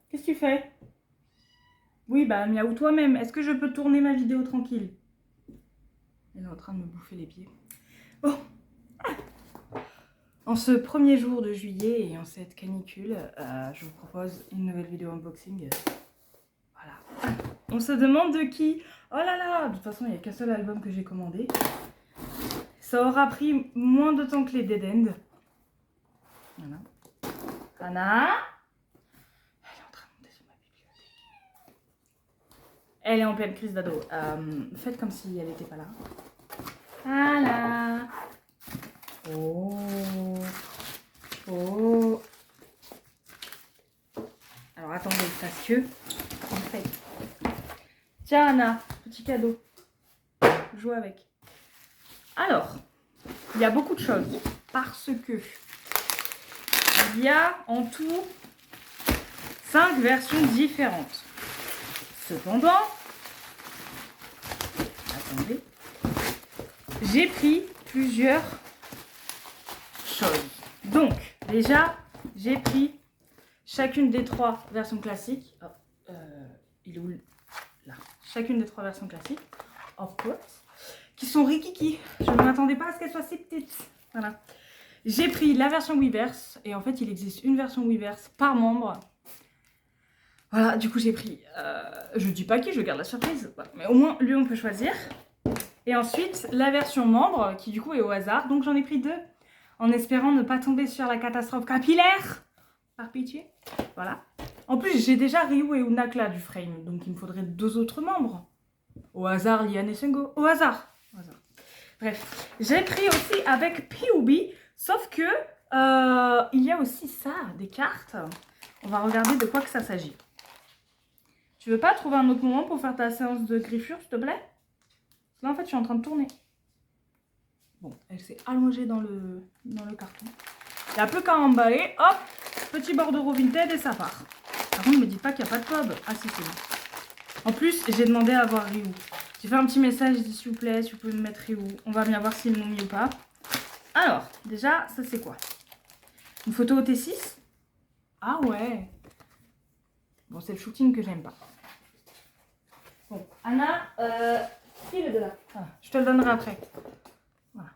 Qu'est-ce que tu fais? Oui, bah miaou toi-même. Est-ce que je peux tourner ma vidéo tranquille? Elle est en train de me bouffer les pieds. Bon. En ce premier jour de juillet et en cette canicule, je vous propose une nouvelle vidéo unboxing. Voilà. On se demande de qui? Oh là là! De toute façon, il n'y a qu'un seul album que j'ai commandé. Ça aura pris moins de temps que les Dead End. Voilà. Anna? Elle est en train de monter sur ma bibliothèque. Elle est en pleine crise d'ado. Faites comme si elle n'était pas là. Voilà. Oh. Oh. Alors attendez, parce que en fait. Tiens Anna, petit cadeau. Joue avec. Alors, il y a beaucoup de choses parce que il y a en tout 5 versions différentes. Cependant, attendez, j'ai pris plusieurs choses. Donc, déjà, j'ai pris chacune des 3 versions classiques. Oh, il est où? Là. Chacune des 3 versions classiques, of course, qui sont rikiki. Je ne m'attendais pas à ce qu'elles soient si petites. Voilà. J'ai pris la version Weverse, et en fait, il existe une version Weverse par membre. Voilà, du coup, j'ai pris... je dis pas qui, je garde la surprise. Voilà. Mais au moins, lui, on peut choisir. Et ensuite, la version membre, qui du coup est au hasard. Donc, j'en ai pris 2, en espérant ne pas tomber sur la catastrophe capillaire. Par pitié. Voilà. En plus, j'ai déjà Ryu et Unakla du frame, donc il me faudrait 2 autres membres. Au hasard, Liane et Sengo. Au hasard. Au hasard. Bref, j'ai pris aussi avec PUB, sauf que il y a aussi ça, des cartes. On va regarder de quoi que ça s'agit. Tu veux pas trouver un autre moment pour faire ta séance de griffure, s'il te plaît? Là, en fait, je suis en train de tourner. Bon, elle s'est allongée dans le carton. Il n'y a plus qu'à emballer. Hop, petit bordereau vintage et ça part. Par contre, ne me dites pas qu'il n'y a pas de pub. Ah si, c'est bon. En plus, j'ai demandé à avoir Ryu. J'ai fait un petit message, j'ai dit s'il vous plaît, si vous pouvez me mettre Ryu. On va bien voir s'ils m'ont mis ou pas. Alors, déjà, ça c'est quoi? Une photo au T6? Ah ouais. Bon, c'est le shooting que j'aime pas. Bon, Anna, qui est de là? Ah, je te le donnerai après. Voilà.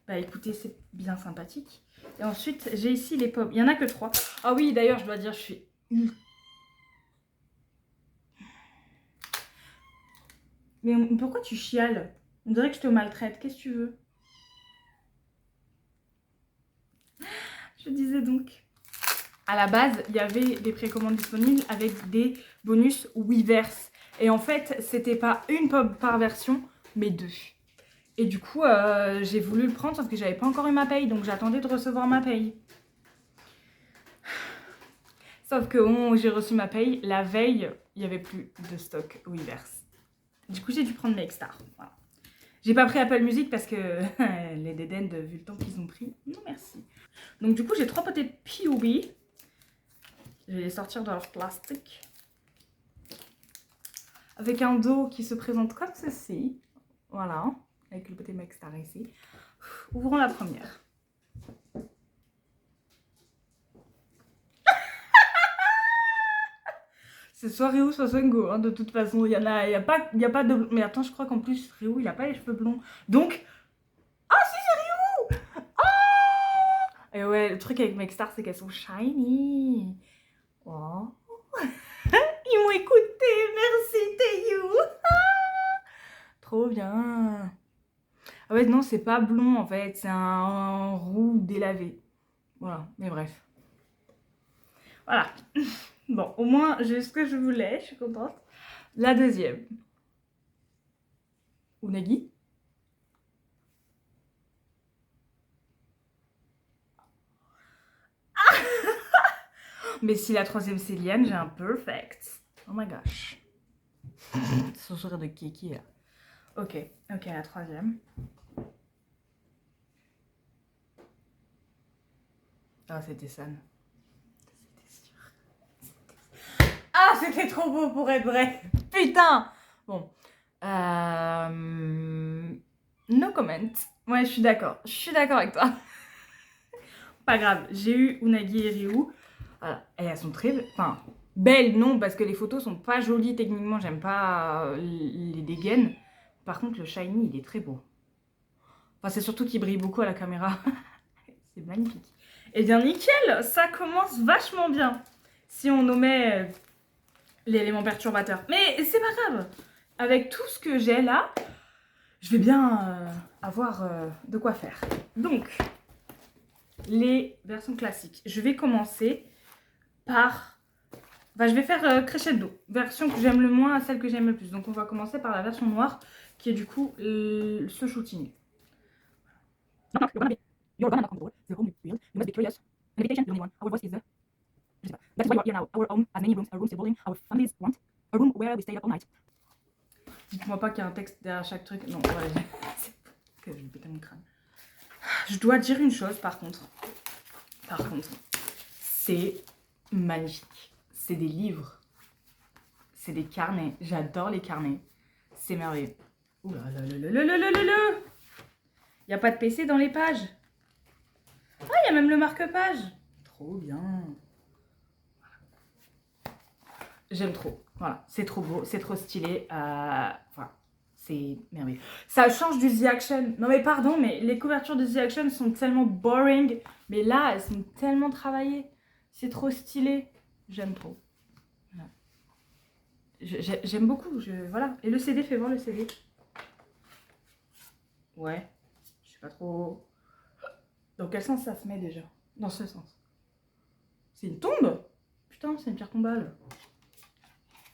Bah écoutez, c'est bien sympathique. Et ensuite, j'ai ici les pommes. Il n'y en a que 3. Ah oui, d'ailleurs, je dois dire, je suis... Mais pourquoi tu chiales? On dirait que je te maltraite. Qu'est-ce que tu veux? Je disais donc. À la base, il y avait des précommandes disponibles avec des bonus Weverse. Et en fait, c'était pas une pop par version, mais 2. Et du coup, j'ai voulu le prendre, sauf que j'avais pas encore eu ma paye, donc j'attendais de recevoir ma paye. Sauf que au moment où j'ai reçu ma paye, la veille, il n'y avait plus de stock Weverse. Du coup, j'ai dû prendre mes stars. Voilà. J'ai pas pris Apple Music parce que les Dead End, vu le temps qu'ils ont pris, non merci. Donc du coup, j'ai 3 potées de PUB. Je vais les sortir de leur plastique. Avec un dos qui se présente comme ceci. Voilà. Avec le côté Maxstar ici. Ouvrons la première. C'est soit Ryu, soit Sengo, hein, de toute façon. Il y a pas de... Mais attends, je crois qu'en plus, Ryu, il a pas les cheveux blonds. Donc... Ah si, c'est Ryu! Ah! Et ouais, le truc avec Maxstar, c'est qu'elles sont shiny. Oh. Ils m'ont écouté, merci Teiyu. Trop bien. Ah ouais, non, c'est pas blond en fait, c'est un roux délavé. Voilà, mais bref. Voilà. Bon, au moins, j'ai ce que je voulais, je suis contente. La deuxième. Unagi. Mais si la troisième c'est Liane, j'ai un perfect. Oh my gosh. Son sourire de Kiki là. Ok, la troisième. Ah, c'était San. C'était sûr. Ah, c'était trop beau pour être vrai. Putain. Bon. No comment. Ouais, je suis d'accord avec toi. Pas grave, j'ai eu Unagi et Ryu. Voilà. Et elles sont très... Enfin, belles, non, parce que les photos sont pas jolies techniquement. J'aime pas les dégaines. Par contre, le shiny, il est très beau. Enfin, c'est surtout qu'il brille beaucoup à la caméra. C'est magnifique. Et bien, nickel, ça commence vachement bien. Si on nommait l'élément perturbateur. Mais c'est pas grave. Avec tout ce que j'ai là, je vais bien avoir de quoi faire. Donc, les versions classiques. Je vais commencer par... Enfin, je vais faire crescendo. Version que j'aime le moins à celle que j'aime le plus. Donc, on va commencer par la version noire, qui est du coup ce shooting. You're gonna knock on the door. The home field. You must be curious. An invitation, the only one. Our voice is the... Je sais pas. That is why you are here now. Our home has many rooms. A room still building. Our families want. A room where we stay up all night. Dites-moi pas qu'il y a un texte derrière chaque truc. Non, voilà. Que je vais péter mon crâne. Je dois dire une chose par contre. C'est magnifique. C'est des livres. C'est des carnets. J'adore les carnets. C'est merveilleux. Ouh là là là là là là là là. Il n'y a pas de PC dans les pages. Ah, il y a même le marque-page. Trop bien. J'aime trop. Voilà, c'est trop beau, c'est trop stylé. Voilà, c'est merveilleux. Ça change du The Action. Non mais pardon, mais les couvertures de The Action sont tellement boring. Mais là, elles sont tellement travaillées. C'est trop stylé. J'aime trop. Voilà. J'aime beaucoup. Voilà. Et le CD, fais voir le CD. Ouais. Je sais pas trop. Dans quel sens ça se met déjà? Dans ce sens. C'est une tombe? Putain, c'est une pierre tombale.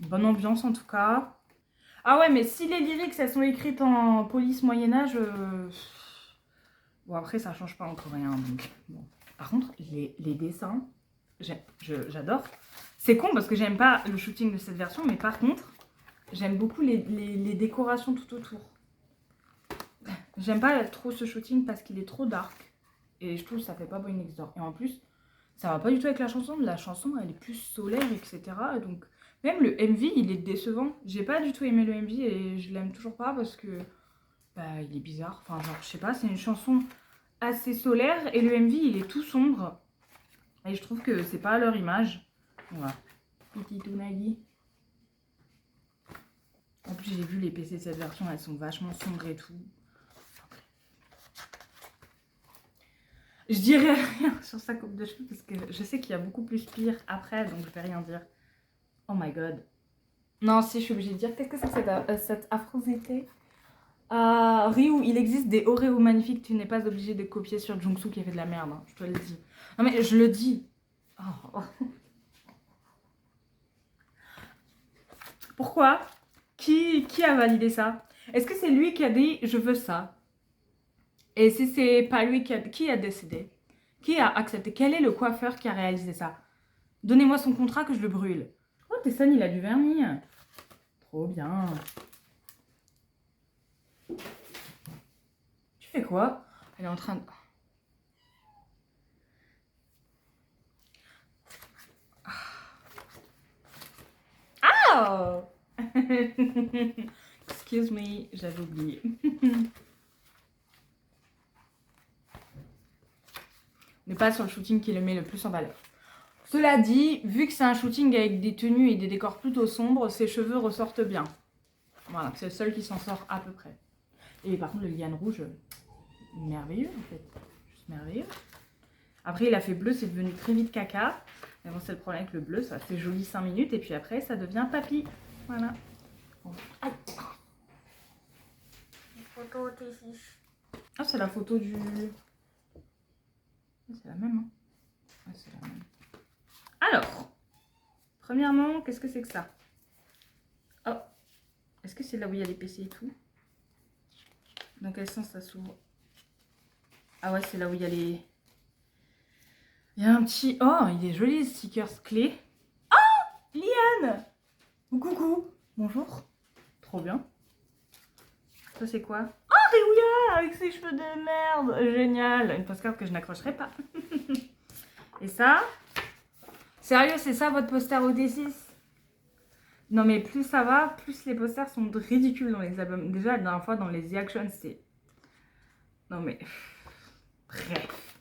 Bonne ambiance en tout cas. Ah ouais, mais si les lyrics, elles sont écrites en police Moyen-Âge... Bon, après, ça change pas en coréen. Donc... Bon. Par contre, les dessins, j'adore. C'est con parce que j'aime pas le shooting de cette version, mais par contre, j'aime beaucoup les décorations tout autour. J'aime pas trop ce shooting parce qu'il est trop dark. Et je trouve que ça fait pas Boy Next Door. Et en plus, ça va pas du tout avec la chanson. La chanson, elle est plus solaire, etc. Donc... Même le MV, il est décevant. J'ai pas du tout aimé le MV et je l'aime toujours pas parce que bah, il est bizarre. Enfin, genre, je sais pas, c'est une chanson assez solaire et le MV, il est tout sombre. Et je trouve que c'est pas à leur image. Voilà. Petit Tunagi. En plus, j'ai vu les PC de cette version, elles sont vachement sombres et tout. Je dirais rien sur sa coupe de cheveux parce que je sais qu'il y a beaucoup plus pire après, donc je vais rien dire. Oh my god. Non, si, je suis obligée de dire. Qu'est-ce que c'est que cette affrosité? Ryu, il existe des Oreo magnifiques. Tu n'es pas obligé de copier sur Jungsu qui a fait de la merde. Hein, je te le dis. Non, mais je le dis. Oh. Pourquoi? Qui a validé ça? Est-ce que c'est lui qui a dit je veux ça? Et si c'est pas lui qui a décidé? Qui a accepté? Quel est le coiffeur qui a réalisé ça? Donnez-moi son contrat que je le brûle. Oh, Tessan, il a du vernis. Trop bien. Tu fais quoi? Elle est en train de... Ah. Excuse me, j'avais oublié. Mais pas sur le shooting qui le met le plus en valeur. Cela dit, vu que c'est un shooting avec des tenues et des décors plutôt sombres, ses cheveux ressortent bien. Voilà, c'est le seul qui s'en sort à peu près. Et par contre, le liane rouge, merveilleux en fait. Juste merveilleux. Après, il a fait bleu, c'est devenu très vite caca. Mais bon, c'est le problème avec le bleu, ça fait joli 5 minutes. Et puis après, ça devient papy. Voilà. Bon. Aïe. Photo ici. Ah, c'est la photo du... C'est la même, hein. Ouais, c'est la même. Alors, premièrement, qu'est-ce que c'est que ça? Oh, est-ce que c'est là où il y a les PC et tout? Dans quel sens ça s'ouvre? Ah ouais, c'est là où il y a les... Il y a un petit... Oh, il est joli, le stickers clé. Oh, Liane! Coucou. Bonjour. Trop bien. Ça, c'est quoi? Oh, Réouya avec ses cheveux de merde. Génial. Une postcard que je n'accrocherai pas. Et ça? Sérieux, c'est ça votre poster OT6? Non mais plus ça va, plus les posters sont ridicules dans les albums. Déjà la dernière fois dans les The Action, c'est... Non mais... Bref.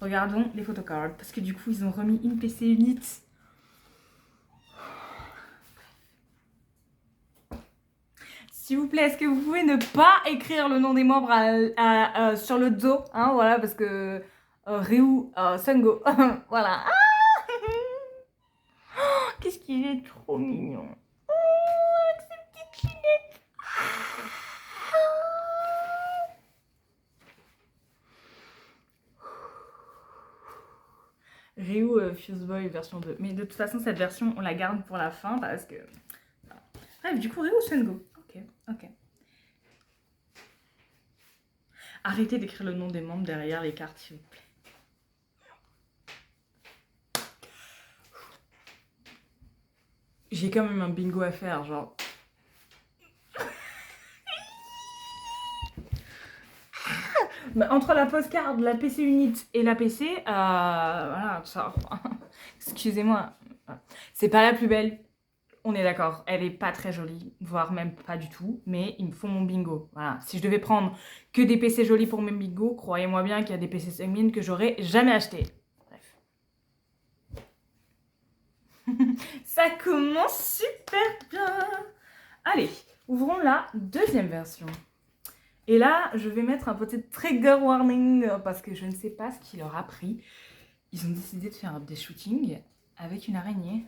regardons les photocards. Parce que du coup, ils ont remis une PC Unit. S'il vous plaît, est-ce que vous pouvez ne pas écrire le nom des membres sur le dos, hein, voilà, parce que Ryu, Sungo, voilà. Oh, qu'est-ce qu'il est trop mignon. Oh, avec ses petites lunettes. Ryu Fuseboy version 2. Mais de toute façon, cette version, on la garde pour la fin parce que... Bref, du coup, Ryu Sungo. Ok, ok. Arrêtez d'écrire le nom des membres derrière les cartes, s'il vous plaît. J'ai quand même un bingo à faire, genre... Entre la postcard, la PC Unit et la PC, voilà, ça... Excusez-moi. C'est pas la plus belle, on est d'accord. Elle est pas très jolie, voire même pas du tout, mais il me faut mon bingo. Voilà. Si je devais prendre que des PC jolis pour mes bingos, croyez-moi bien qu'il y a des PC Sungmin que j'aurais jamais acheté. Bref. Ça commence super bien. Allez, ouvrons la deuxième version. Et là, je vais mettre un petit trigger warning parce que je ne sais pas ce qui leur a pris. Ils ont décidé de faire des shootings avec une araignée.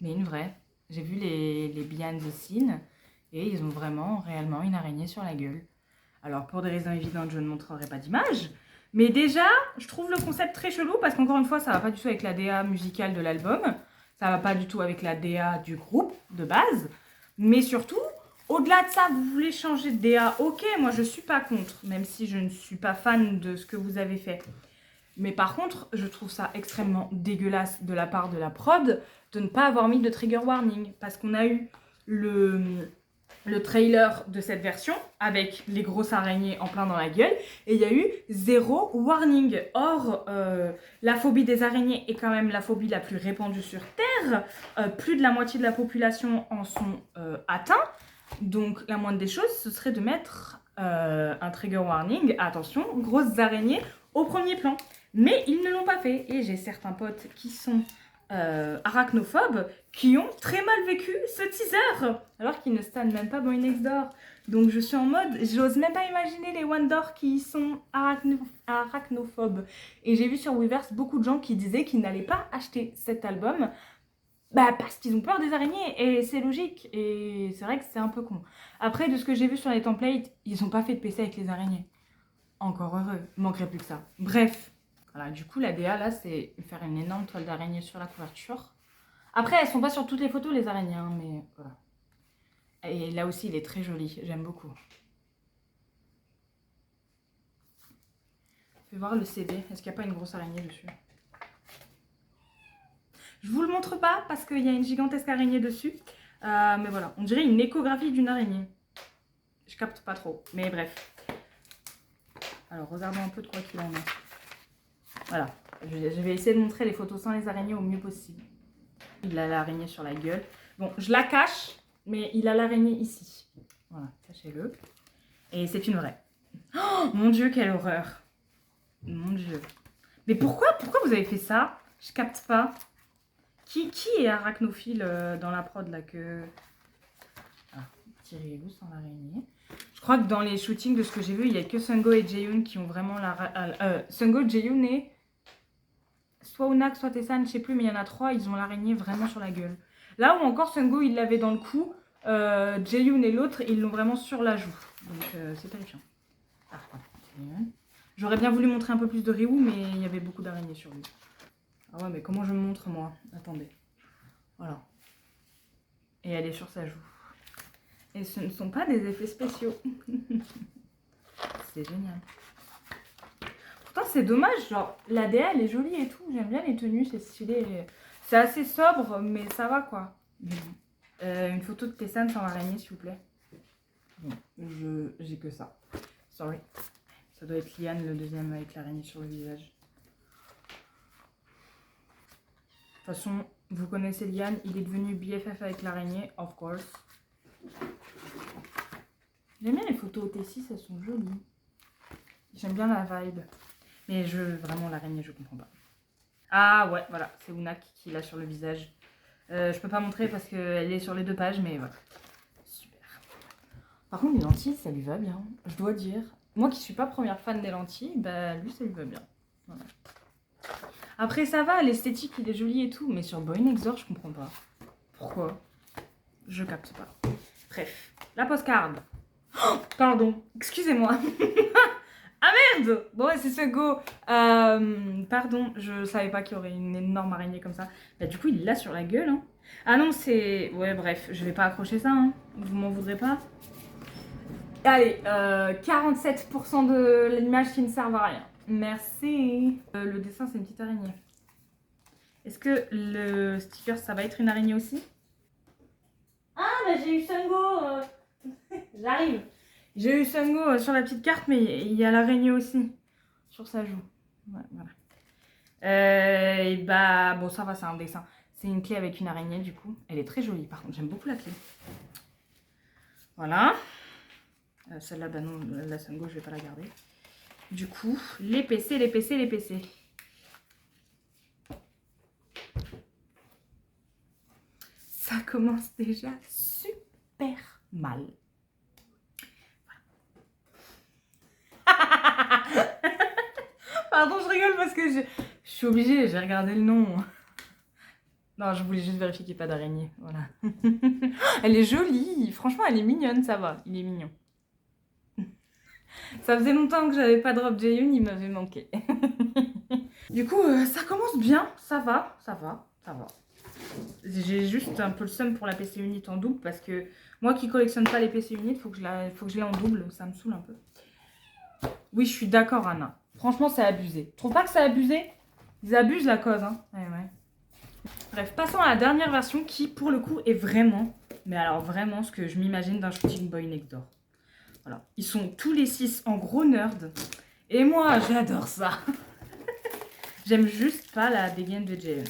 Mais une vraie. J'ai vu les behind the scenes et ils ont vraiment, réellement une araignée sur la gueule. Alors, pour des raisons évidentes, je ne montrerai pas d'image. Mais déjà, je trouve le concept très chelou parce qu'encore une fois, ça va pas du tout avec la DA musicale de l'album. Ça va pas du tout avec la DA du groupe de base. Mais surtout... Au-delà de ça, vous voulez changer de DA, ok, moi je suis pas contre, même si je ne suis pas fan de ce que vous avez fait. Mais par contre, je trouve ça extrêmement dégueulasse de la part de la prod de ne pas avoir mis de trigger warning. Parce qu'on a eu le trailer de cette version avec les grosses araignées en plein dans la gueule et il y a eu 0 warning. Or, la phobie des araignées est quand même la phobie la plus répandue sur Terre. Plus de la moitié de la population en sont atteints. Donc, la moindre des choses, ce serait de mettre un trigger warning. Attention, grosses araignées au premier plan. Mais ils ne l'ont pas fait. Et j'ai certains potes qui sont arachnophobes qui ont très mal vécu ce teaser. Alors qu'ils ne stannent même pas Boy Next Door. Donc, je suis en mode, j'ose même pas imaginer les One Door qui sont arachnophobes. Et j'ai vu sur Weverse beaucoup de gens qui disaient qu'ils n'allaient pas acheter cet album. Bah parce qu'ils ont peur des araignées et c'est logique et c'est vrai que c'est un peu con. Après de ce que j'ai vu sur les templates, ils ont pas fait de PC avec les araignées. Encore heureux, il manquerait plus que ça. Bref, voilà, du coup la DA là c'est faire une énorme toile d'araignée sur la couverture. Après elles sont pas sur toutes les photos les araignées, hein, mais voilà. Et là aussi il est très joli, j'aime beaucoup. Je vais voir le CD, est-ce qu'il n'y a pas une grosse araignée dessus? Je vous le montre pas parce qu'il y a une gigantesque araignée dessus. Mais voilà, on dirait une échographie d'une araignée. Je capte pas trop, mais bref. Alors, regardons un peu de quoi qu'il en est. Voilà, je vais essayer de montrer les photos sans les araignées au mieux possible. Il a l'araignée sur la gueule. Bon, je la cache, mais il a l'araignée ici. Voilà, cachez-le. Et c'est une vraie. Oh, mon Dieu, quelle horreur. Mon Dieu. Mais pourquoi vous avez fait ça? Je capte pas. Qui est arachnophile dans la prod là que... Ah, tirez-vous sans l'araignée. Je crois que dans les shootings de ce que j'ai vu, il n'y a que Sungo et Jaehyun qui ont vraiment la... Sungo, Jaehyun et... Soit Unak, soit Tessan, je sais plus, mais il y en a 3, ils ont l'araignée vraiment sur la gueule. Là où encore Sungo, il l'avait dans le cou, Jaehyun et l'autre, ils l'ont vraiment sur la joue. Donc c'est terrifiant. Ah, j'aurais bien voulu montrer un peu plus de Ryu, mais il y avait beaucoup d'araignées sur lui. Ah ouais, mais comment je me montre, moi? Attendez. Voilà. Et elle est sur sa joue. Et ce ne sont pas des effets spéciaux. C'est génial. Pourtant, c'est dommage. Genre, la DA, elle est jolie et tout. J'aime bien les tenues, c'est stylé. C'est assez sobre, mais ça va, quoi. Une photo de Tessan sans l'araignée, s'il vous plaît. Bon, j'ai que ça. Sorry. Ça doit être Liane, le deuxième, avec l'araignée sur le visage. De toute façon, vous connaissez Liane, il est devenu BFF avec l'araignée, of course. J'aime bien les photos au T6, elles sont jolies. J'aime bien la vibe. Mais vraiment, l'araignée, je comprends pas. Ah ouais, voilà, c'est Unak qui l'a sur le visage. Je peux pas montrer parce qu'elle est sur les 2 pages, mais voilà. Super. Par contre, les lentilles, ça lui va bien, je dois dire. Moi qui suis pas première fan des lentilles, bah lui, ça lui va bien. Voilà. Après, ça va, l'esthétique, il est joli et tout, mais sur Boy Next Door, je comprends pas. Pourquoi? Je capte pas. Bref, la postcard. Oh, pardon, excusez-moi. Ah merde! Bon, c'est ce go. Pardon, je savais pas qu'il y aurait une énorme araignée comme ça. Bah, du coup, il l'a sur la gueule. Hein. Ah non, c'est... Ouais, bref, je vais pas accrocher ça. Hein. Vous m'en voudrez pas. Allez, 47% de l'image qui ne sert à rien. Merci. Le dessin, c'est une petite araignée. Est-ce que le sticker, ça va être une araignée aussi? Ah, bah j'ai eu Sungo. J'arrive. J'ai eu Sungo sur la petite carte, mais il y a l'araignée aussi sur sa joue. Ouais, voilà. Et bah, bon, ça va, c'est un dessin. C'est une clé avec une araignée, du coup. Elle est très jolie, par contre. J'aime beaucoup la clé. Voilà. Celle-là, bah non, la Sungo, je vais pas la garder. Du coup, les PC, les PC, les PC. Ça commence déjà super mal. Pardon, je rigole parce que je suis obligée, j'ai regardé le nom. Non, je voulais juste vérifier qu'il n'y ait pas d'araignée. Voilà. Elle est jolie. Franchement, elle est mignonne, ça va. Il est mignon. Ça faisait longtemps que j'avais pas drop Jaehyun, il m'avait manqué. Du coup, ça commence bien. Ça va, ça va, ça va. J'ai juste un peu le seum pour la PC Unit en double parce que moi qui collectionne pas les PC Unit, faut que je l'ai en double. Ça me saoule un peu. Oui, je suis d'accord, Anna. Franchement, c'est abusé. Tu trouves pas que c'est abusé? Ils abusent la cause, hein. Ouais, ouais. Bref, passons à la dernière version qui, pour le coup, est vraiment, mais alors vraiment, ce que je m'imagine d'un shooting Boy Next Door. Voilà. Ils sont tous les 6 en gros nerds. Et moi, j'adore ça. J'aime juste pas la dégaine de Jaehyun.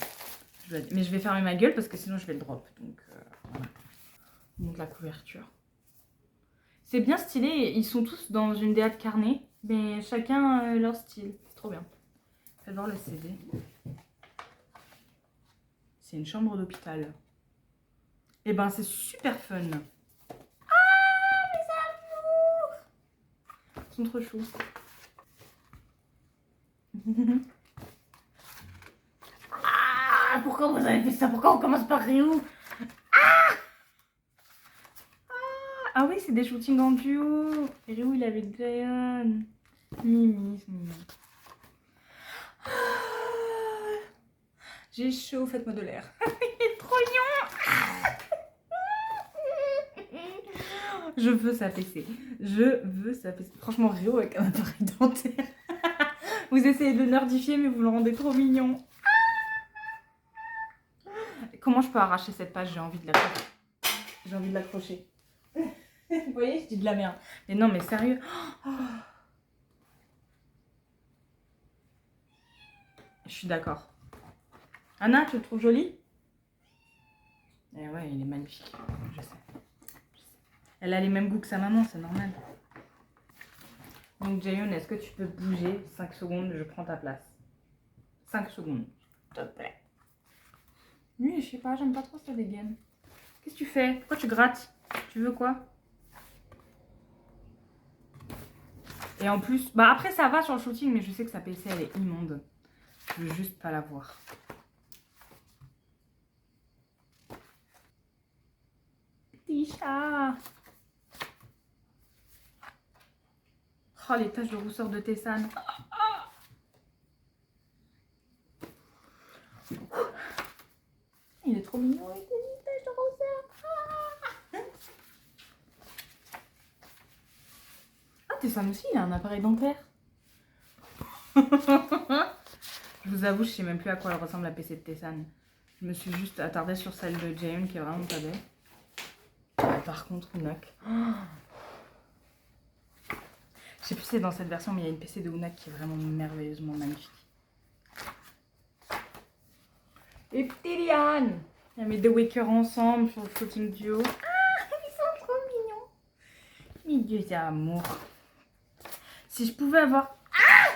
Mais je vais fermer ma gueule parce que sinon je vais le drop. Donc, voilà. Donc la couverture. C'est bien stylé. Ils sont tous dans une DA de carnet. Mais chacun leur style. C'est trop bien. Faites voir le CD. C'est une chambre d'hôpital. Et ben c'est super fun. Ah, mes amours! Ils sont trop choux. Ah, pourquoi vous avez fait ça? Pourquoi on commence par Ryu? Ah! Ah oui, c'est des shootings en duo. Et Ryu, il est avec Jaehyun. Mimi, c'est mignon. Ah, j'ai chaud, faites-moi de l'air. Il est trop mignon. Je veux sa PC. Je veux sa PC. Franchement, Rio avec un appareil dentaire. Vous essayez de le nerdifier, mais vous le rendez trop mignon. Comment je peux arracher cette page? J'ai envie de l'accrocher. J'ai envie de l'accrocher. Vous voyez, je dis de la merde. Mais non, mais sérieux. Oh. Je suis d'accord. Anna, tu le trouves joli? Eh ouais, il est magnifique. Je sais. Elle a les mêmes goûts que sa maman, c'est normal. Donc Jaehyun, est-ce que tu peux bouger 5 secondes? Je prends ta place. 5 secondes, s'il te plaît. Oui, je sais pas, j'aime pas trop ça dégaine. Qu'est-ce que tu fais? Pourquoi tu grattes? Tu veux quoi? Et en plus, bah après ça va sur le shooting, mais je sais que sa PC elle est immonde. Je veux juste pas la voir. Petit chat. Oh, les taches de rousseur de Tessan. Il est trop mignon avec les taches de rousseur. Ah, Tessan aussi, il a un appareil dentaire. Je vous avoue, je sais même plus à quoi elle ressemble la PC de Tessan. Je me suis juste attardée sur celle de Jaehyun qui est vraiment pas belle. Par contre, Unak. Je sais plus si c'est dans cette version, mais il y a une PC de Unak qui est vraiment merveilleusement magnifique. Et Ptilian! Il y a mes deux Wakers ensemble sur le shooting duo. Ah, ils sont trop mignons! Mes deux amours. Si je pouvais avoir... Ah!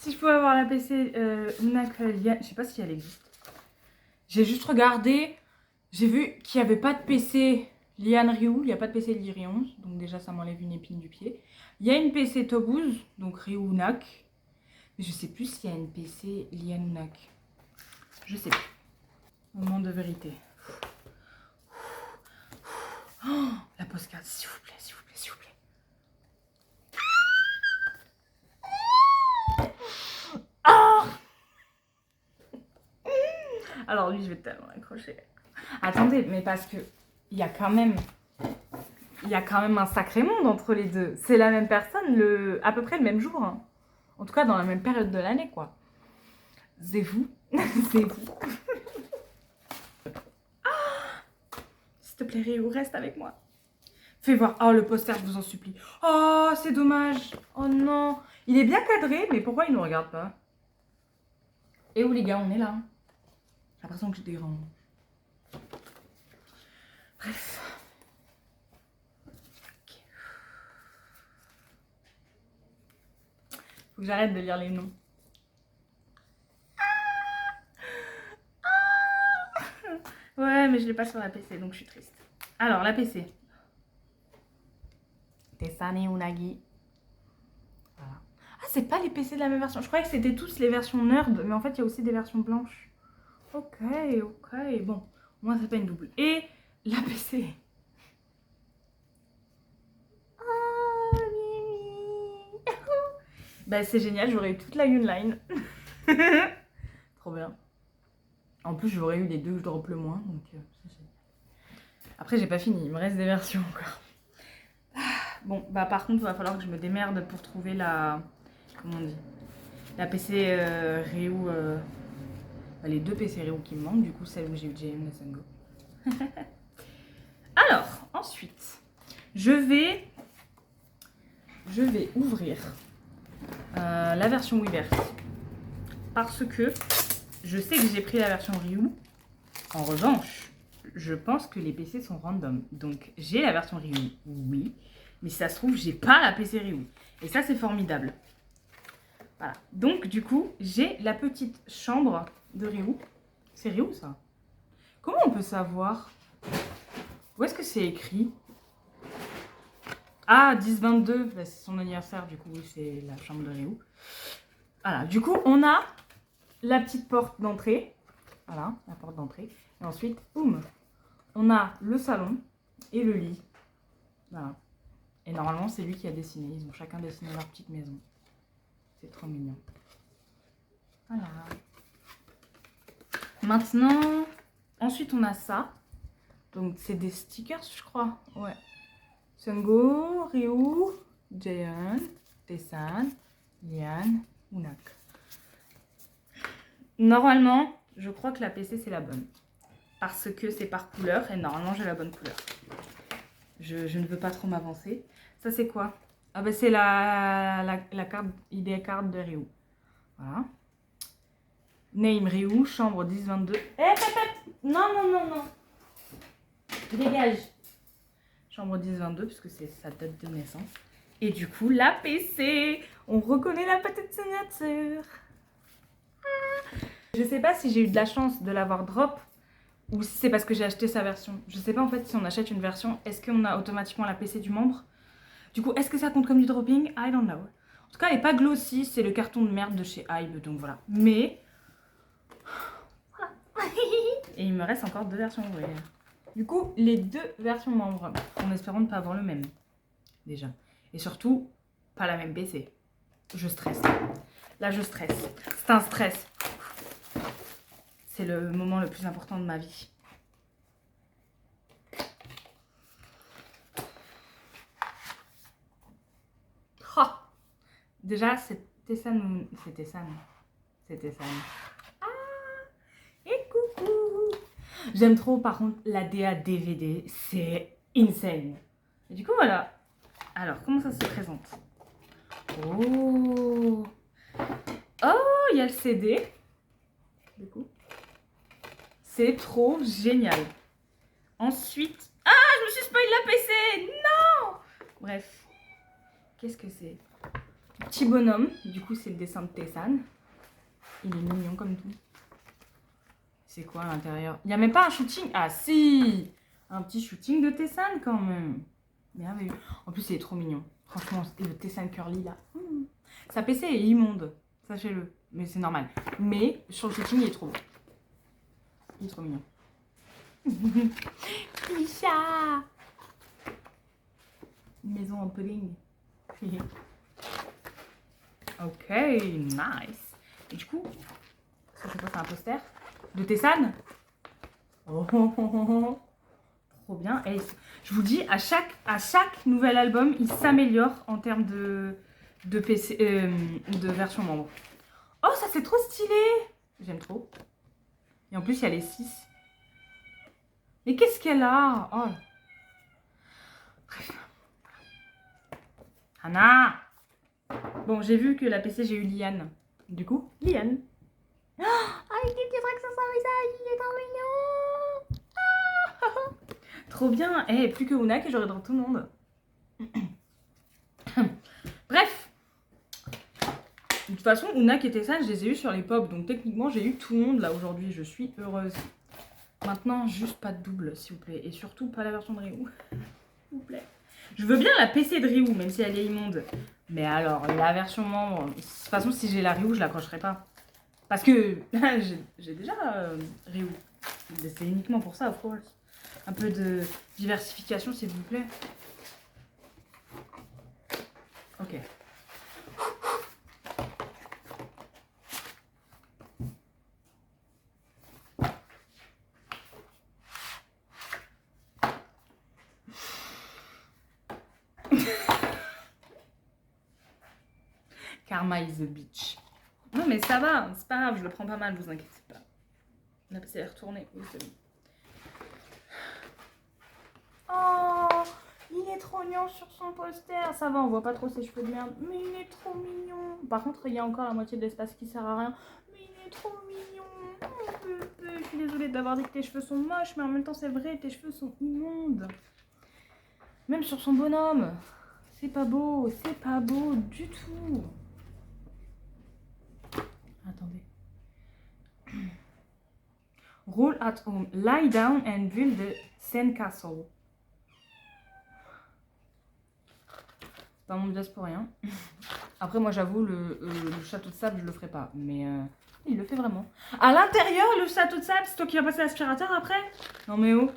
Si je pouvais avoir la PC Unac Liane, je sais pas si elle existe. J'ai juste regardé, j'ai vu qu'il n'y avait pas de PC Liane Ryu, il n'y a pas de PC Lyri 11, donc déjà ça m'enlève une épine du pied. Il y a une PC Tobuz, donc Ryu Unac, mais je sais plus s'il y a une PC Liane Unac. Je sais plus. Moment de vérité. Oh, la postcard, s'il vous plaît, s'il vous plaît, s'il vous plaît. Oh, alors lui, je vais tellement l'accrocher. Attendez, mais parce que il y a quand même un sacré monde entre les deux. C'est la même personne, à peu près le même jour. Hein. En tout cas, dans la même période de l'année, quoi. C'est vous. C'est vous. S'il te plaît, Réo, reste avec moi. Fais voir. Oh, le poster, je vous en supplie. Oh, c'est dommage. Oh non. Il est bien cadré, mais pourquoi il ne nous regarde pas? Et où les gars, on est là. J'ai l'impression que je dérange. Bref. Okay. Faut que j'arrête de lire les noms. Ouais, mais je l'ai pas sur la PC, donc je suis triste. Alors, la PC. Tessane Unagi. Voilà. Ah, c'est pas les PC de la même version. Je croyais que c'était tous les versions nerd, mais en fait, il y a aussi des versions blanches. Ok, ok. Bon, moi, c'est pas une double. Et la PC. Ah, Mimi. Bah, c'est génial, j'aurais eu toute la Unline. Trop bien. En plus, j'aurais eu les deux que je drop le moins, donc c'est génial. Après, j'ai pas fini, il me reste des versions encore. Bon, bah par contre, il va falloir que je me démerde pour trouver la... Comment on dit? La PC Ryu... les deux PC Ryu qui me manquent, du coup, celle où j'ai eu JM Let's Go. Alors, ensuite, je vais ouvrir la version Weverse. Parce que je sais que j'ai pris la version Ryu. En revanche, je pense que les PC sont random. Donc, j'ai la version Ryu, oui. Mais si ça se trouve, j'ai pas la PC Ryu. Et ça, c'est formidable. Voilà. Donc, du coup, j'ai la petite chambre de Ryu. C'est Ryu, ça? Comment on peut savoir? Où est-ce que c'est écrit? Ah, 10-22. Bah, c'est son anniversaire, du coup, oui, c'est la chambre de Ryu. Voilà. Du coup, on a la petite porte d'entrée. Voilà, la porte d'entrée. Et ensuite, boum, on a le salon et le lit. Voilà. Et normalement, c'est lui qui a dessiné. Ils ont chacun dessiné leur petite maison. C'est trop mignon. Voilà. Maintenant, ensuite, on a ça. Donc, c'est des stickers, je crois. Ouais. Sungo, Ryu, Jaehyun, Taesan, Liane, Unak. Normalement, je crois que la PC, c'est la bonne. Parce que c'est par couleur et normalement, j'ai la bonne couleur. Je ne veux pas trop m'avancer. Ça, c'est quoi? Ah ben, c'est la carte ID card de Ryu. Voilà. Name Ryu, chambre 1022. Non, non, non, non. Dégage. Chambre 1022, puisque c'est sa date de naissance. Et du coup, la PC. On reconnaît la petite signature. Je sais pas si j'ai eu de la chance de l'avoir drop ou si c'est parce que j'ai acheté sa version. Je sais pas en fait si on achète une version, est-ce qu'on a automatiquement la PC du membre? Du coup, est-ce que ça compte comme du dropping? I don't know. En tout cas, elle n'est pas glossy, c'est le carton de merde de chez Hybe, donc voilà. Mais... Voilà. Et il me reste encore deux versions ouvrières. Du coup, les deux versions membres, en espérant ne pas avoir le même, déjà. Et surtout, pas la même PC. Je stresse. Là, je stresse. C'est un stress. C'est le moment le plus important de ma vie. Oh, déjà, c'était ça. C'était ça. Ah, et coucou. J'aime trop, par contre, la DA DVD. C'est insane. Et du coup, voilà. Alors, comment ça se présente? Oh. Oh, il y a le CD. Du coup. C'est trop génial. Ensuite... Ah, je me suis spoil la PC. Non. Bref. Qu'est-ce que c'est? Petit bonhomme, du coup c'est le dessin de Tessan. Il est mignon comme tout. C'est quoi à l'intérieur? Il n'y a même pas un shooting? Ah si! Un petit shooting de Tessan quand même. Merveilleux. En plus il est trop mignon. Franchement, le Tessan Curly là. Sa PC est immonde, sachez-le. Mais c'est normal. Mais sur le shooting il est trop beau. Il est trop mignon. Petit chat! Une maison en pudding. Ok, nice. Et du coup, ça c'est quoi? C'est un poster de Tessan. Oh, oh, oh, oh, oh. Trop bien. Et je vous dis, à chaque nouvel album, il s'améliore en termes de PC, de version membre. Oh, ça c'est trop stylé. J'aime trop. Et en plus, il y a les 6. Mais qu'est-ce qu'elle a? Oh. Bref. Anna. Bon, j'ai vu que la PC, j'ai eu Liane. Du coup, Liane. Avec des petits trucs sur son visage, il est trop mignon. Trop bien. Eh, plus que Una que j'aurais dans tout le monde. Bref. De toute façon, Una qui était sage, je les ai eu sur les pop. Donc techniquement, j'ai eu tout le monde là aujourd'hui. Je suis heureuse. Maintenant, juste pas de double, s'il vous plaît. Et surtout, pas la version de Ryu. S'il vous plaît. Je veux bien la PC de Ryu, même si elle est immonde. Mais alors, la version membre... De toute façon, si j'ai la Ryu, je l'accrocherai pas. Parce que j'ai déjà Ryu. C'est uniquement pour ça, of course. Un peu de diversification, s'il vous plaît. Ok. Karma is a bitch. Non mais ça va, c'est pas grave, je le prends pas mal, vous inquiétez pas. La PC est retournée, oui c'est bon. Oh, il est trop mignon sur son poster. Ça va, on voit pas trop ses cheveux de merde, mais il est trop mignon. Par contre, il y a encore la moitié de l'espace qui sert à rien. Mais il est trop mignon. Je suis désolée d'avoir dit que tes cheveux sont moches, mais en même temps c'est vrai, tes cheveux sont immondes. Même sur son bonhomme. C'est pas beau du tout. Attendez. Roll at home. Lie down and build the sandcastle. C'est pas mon bias pour rien. Après, moi, j'avoue, le château de sable, je le ferai pas. Mais il le fait vraiment. À l'intérieur, le château de sable, c'est toi qui vas passer l'aspirateur après? Non, mais oh.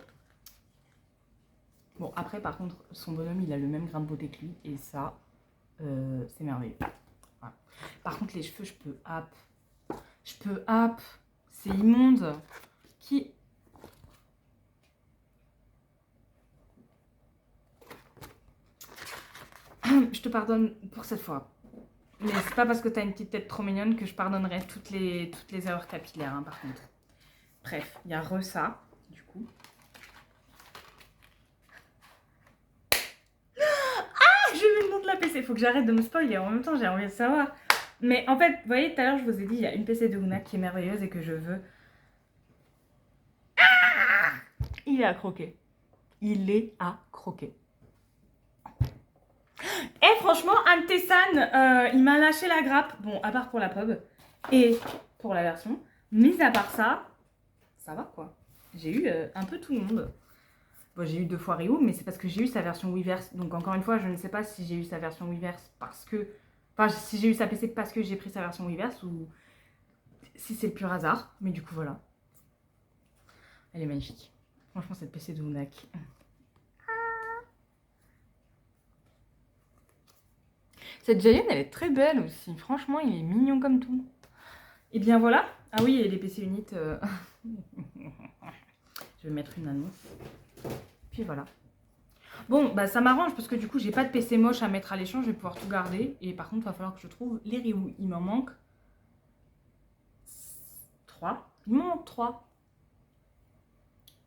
Bon, après, par contre, son bonhomme, il a le même grain de beauté que lui. Et ça, c'est merveilleux. Voilà. Par contre, les cheveux, je peux hap. C'est immonde. Qui... Je te pardonne pour cette fois. Mais c'est pas parce que t'as une petite tête trop mignonne que je pardonnerai toutes les erreurs capillaires, hein, par contre. Bref, il y a ça, du coup. Ah, j'ai vu le nom de la PC. Faut que j'arrête de me spoiler. En même temps, j'ai envie de savoir. Mais en fait, vous voyez, tout à l'heure, je vous ai dit, il y a une PC de Una qui est merveilleuse et que je veux. Ah, il est à croquer. Il est à croquer. Et franchement, Anne Tessan, il m'a lâché la grappe. Bon, à part pour la pub et pour la version. Mis à part ça, ça va quoi. J'ai eu un peu tout le monde. Bon, j'ai eu 2 fois Ryu, mais c'est parce que j'ai eu sa version Weverse. Donc encore une fois, je ne sais pas si j'ai eu sa version Weverse parce que... Enfin, si j'ai eu sa PC parce que j'ai pris sa version Weverse ou si c'est le pur hasard. Mais du coup, voilà. Elle est magnifique. Franchement, cette PC de Unak. Cette Giant, elle est très belle aussi. Franchement, il est mignon comme tout. Et bien voilà. Ah oui, et les PC Unit. Je vais mettre une annonce. Puis voilà. Bon, bah ça m'arrange parce que du coup, j'ai pas de PC moche à mettre à l'échange. Je vais pouvoir tout garder. Et par contre, il va falloir que je trouve les Ryu. Il m'en manque 3. Il m'en manque 3.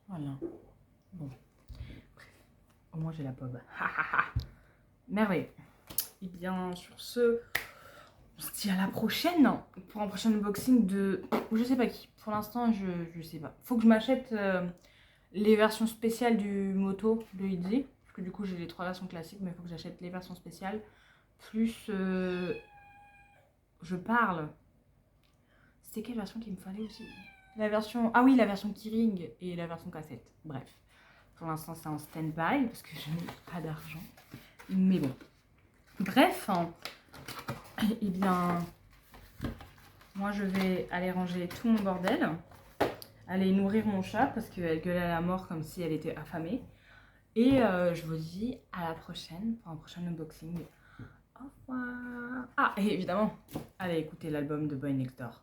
Voilà. Bon. Bref. Au moins, j'ai la pub. Merveilleux. Et bien, sur ce, on se dit à la prochaine pour un prochain unboxing de... Je sais pas qui. Pour l'instant, je sais pas. Faut que je m'achète les versions spéciales du moto de Itzy. Parce que du coup, j'ai les 3 versions classiques, mais il faut que j'achète les versions spéciales. Plus je parle. C'était quelle version qu'il me fallait aussi? La version... Ah oui, la version Keyring et la version cassette. Bref. Pour l'instant, c'est en stand-by parce que je n'ai pas d'argent. Mais bon. Bref. Eh bien... Moi, je vais aller ranger tout mon bordel. Aller nourrir mon chat parce qu'elle gueulait à la mort comme si elle était affamée. Et je vous dis à la prochaine pour un prochain unboxing. Au revoir. Ah, et évidemment, allez écouter l'album de Boy Next Door.